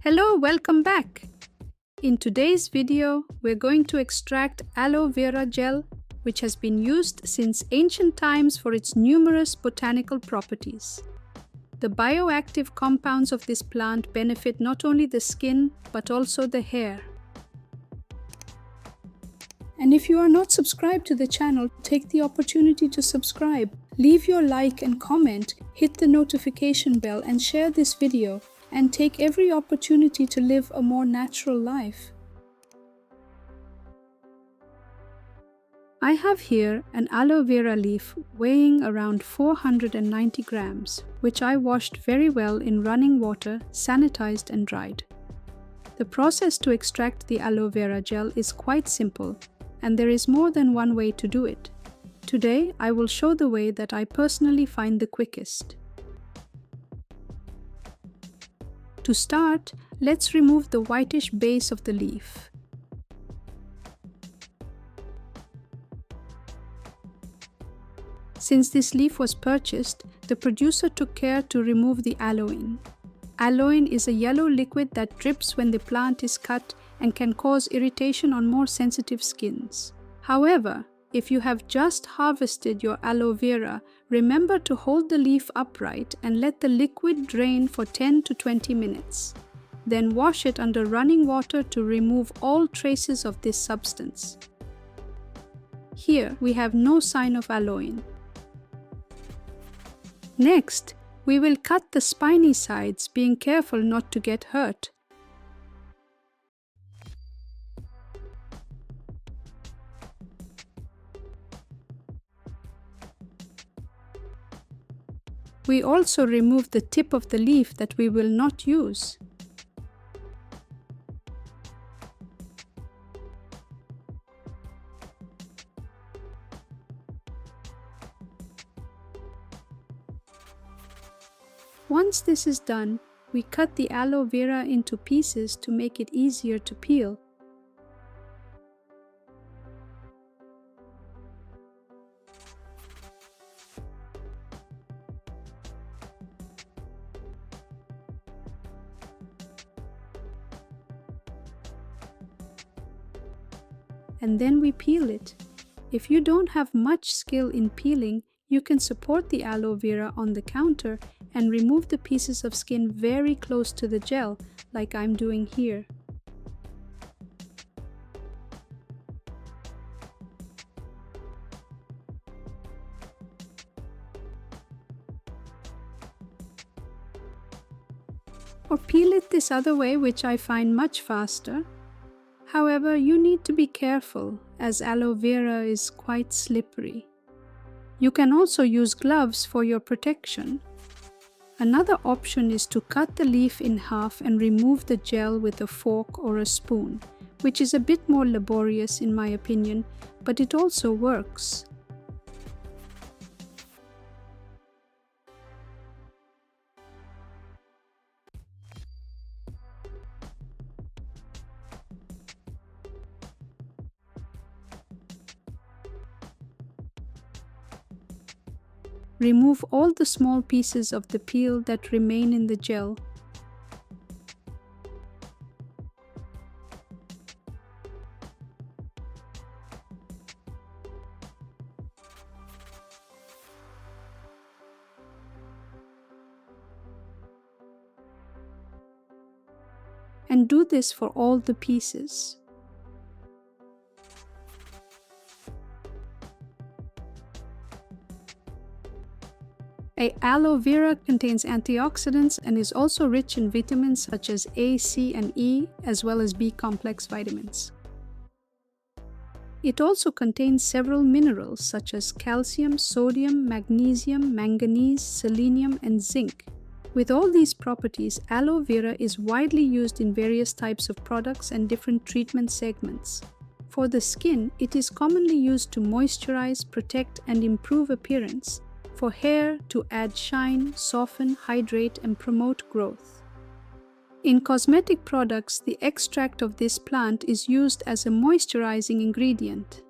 Hello, welcome back! In today's video, we're going to extract aloe vera gel, which has been used since ancient times for its numerous botanical properties. The bioactive compounds of this plant benefit not only the skin, but also the hair. And if you are not subscribed to the channel, take the opportunity to subscribe. Leave your like and comment, hit the notification bell and share this video, and take every opportunity to live a more natural life. I have here an aloe vera leaf weighing around 490 grams, which I washed very well in running water, sanitized and dried. The process to extract the aloe vera gel is quite simple, and there is more than one way to do it. Today, I will show the way that I personally find the quickest. To start, let's remove the whitish base of the leaf. Since this leaf was purchased, the producer took care to remove the aloin. Aloin is a yellow liquid that drips when the plant is cut and can cause irritation on more sensitive skins. However, if you have just harvested your aloe vera, remember to hold the leaf upright and let the liquid drain for 10 to 20 minutes. Then wash it under running water to remove all traces of this substance. Here we have no sign of aloin. Next, we will cut the spiny sides, being careful not to get hurt. We also remove the tip of the leaf that we will not use. Once this is done, we cut the aloe vera into pieces to make it easier to peel. And then we peel it. If you don't have much skill in peeling, you can support the aloe vera on the counter and remove the pieces of skin very close to the gel, like I'm doing here. Or peel it this other way, which I find much faster. However, you need to be careful, as aloe vera is quite slippery. You can also use gloves for your protection. Another option is to cut the leaf in half and remove the gel with a fork or a spoon, which is a bit more laborious in my opinion, but it also works. Remove all the small pieces of the peel that remain in the gel. And do this for all the pieces. Aloe vera contains antioxidants and is also rich in vitamins such as A, C, and E, as well as B complex vitamins. It also contains several minerals such as calcium, sodium, magnesium, manganese, selenium, and zinc. With all these properties, aloe vera is widely used in various types of products and different treatment segments. For the skin, it is commonly used to moisturize, protect, and improve appearance. For hair, to add shine, soften, hydrate, and promote growth. In cosmetic products, the extract of this plant is used as a moisturizing ingredient.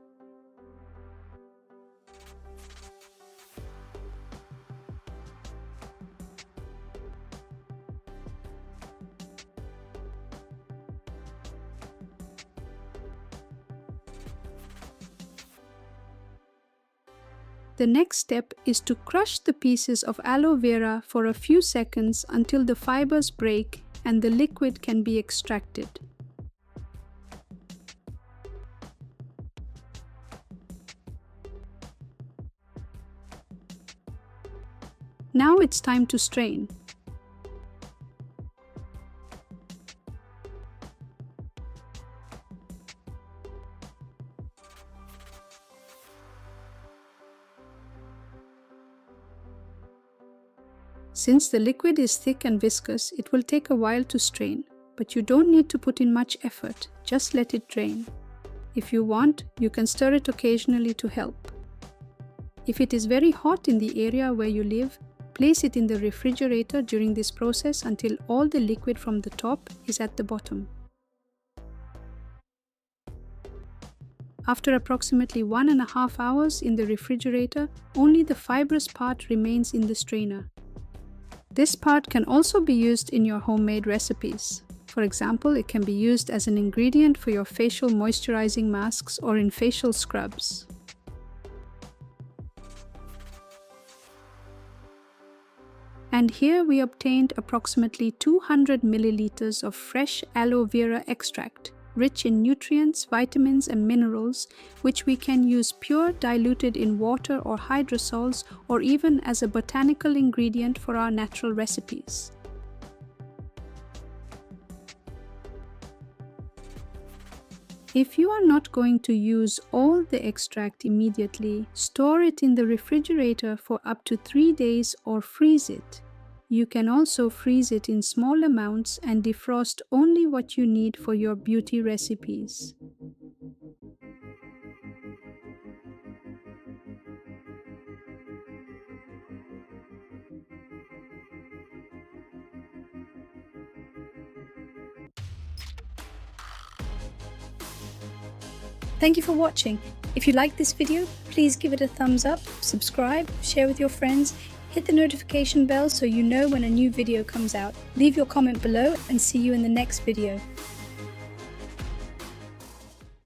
The next step is to crush the pieces of aloe vera for a few seconds until the fibers break and the liquid can be extracted. Now it's time to strain. Since the liquid is thick and viscous, it will take a while to strain, but you don't need to put in much effort, just let it drain. If you want, you can stir it occasionally to help. If it is very hot in the area where you live, place it in the refrigerator during this process until all the liquid from the top is at the bottom. After approximately 1.5 hours in the refrigerator, only the fibrous part remains in the strainer. This part can also be used in your homemade recipes. For example, it can be used as an ingredient for your facial moisturizing masks or in facial scrubs. And here we obtained approximately 200 milliliters of fresh aloe vera extract, rich in nutrients, vitamins and minerals, which we can use pure diluted in water or hydrosols or even as a botanical ingredient for our natural recipes. If you are not going to use all the extract immediately, store it in the refrigerator for up to 3 days or freeze it. You can also freeze it in small amounts and defrost only what you need for your beauty recipes. Thank you for watching. If you liked this video, please give it a thumbs up, subscribe, share with your friends, hit the notification bell so you know when a new video comes out. Leave your comment below and see you in the next video.